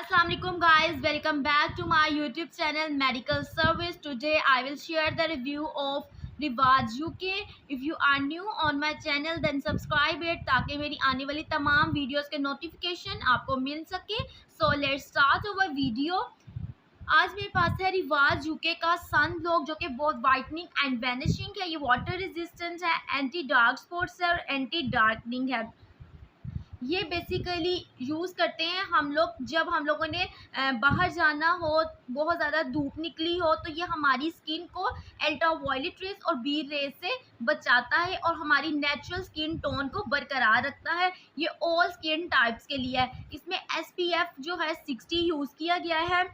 Assalamu alaikum guys, welcome back to my YouTube channel Medical Service. Today I will share the review of रिवाज UK. If you are new on my channel then subscribe it ताकि मेरी आने वाली तमाम videos के notification आपको मिल सके. So let's start our video. आज मेरे पास है रिवाज यूके का सन ब्लॉक जो कि बहुत वाइटनिंग एंड वैनिशिंग है. ये वाटर रेजिस्टेंट है, एंटी डार्क स्पॉट्स है और एंटी डार्कनिंग है. ये बेसिकली यूज़ करते हैं हम लोग जब हम लोगों ने बाहर जाना हो, बहुत ज़्यादा धूप निकली हो, तो ये हमारी स्किन को अल्ट्रावायलेट रेस और बी रेस से बचाता है और हमारी नेचुरल स्किन टोन को बरकरार रखता है. ये ऑल स्किन टाइप्स के लिए है. इसमें SPF जो है 60 यूज़ किया गया है.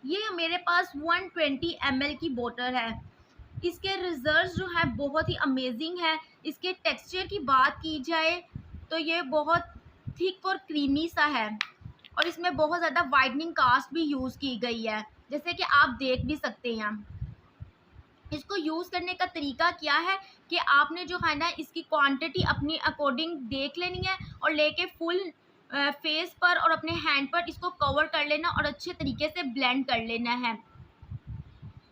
ये मेरे पास 120 ml की बोतल है. इसके रिजल्ट जो है बहुत ही अमेजिंग है. इसके टेक्सचर की बात की जाए तो ये बहुत थिक और क्रीमी सा है और इसमें बहुत ज़्यादा वाइटनिंग कास्ट भी यूज़ की गई है, जैसे कि आप देख भी सकते हैं. इसको यूज़ करने का तरीका क्या है कि आपने जो है ना इसकी क्वांटिटी अपनी अकॉर्डिंग देख लेनी है और लेके फुल फेस पर और अपने हैंड पर इसको कवर कर लेना और अच्छे तरीके से ब्लेंड कर लेना है.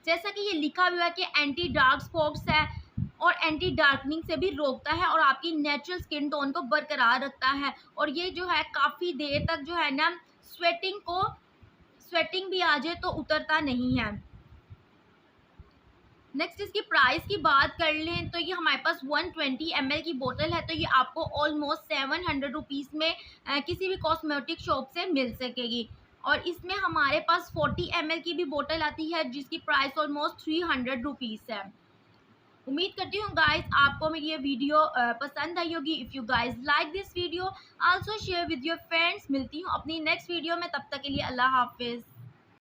जैसा कि ये लिखा हुआ है कि एंटी डार्क स्पॉट्स है और एंटी डार्कनिंग से भी रोकता है और आपकी नेचुरल स्किन टोन को बरकरार रखता है. और ये जो है काफ़ी देर तक जो है ना स्वेटिंग भी आ जाए तो उतरता नहीं है. नेक्स्ट इसकी प्राइस की बात कर लें तो ये हमारे पास 120 ml की बोतल है, तो ये आपको ऑलमोस्ट 700 रुपीज़ में किसी भी कॉस्मेटिक शॉप से मिल सकेगी. और इसमें हमारे पास 40 ml की भी बोतल आती है जिसकी प्राइस ऑलमोस्ट 300 रुपीज़ है. उम्मीद करती हूँ गाइस आपको मेरी ये वीडियो पसंद आई होगी. If you guys like this video also share with your friends. मिलती हूँ अपनी नेक्स्ट वीडियो में, तब तक के लिए अल्लाह हाफिज़.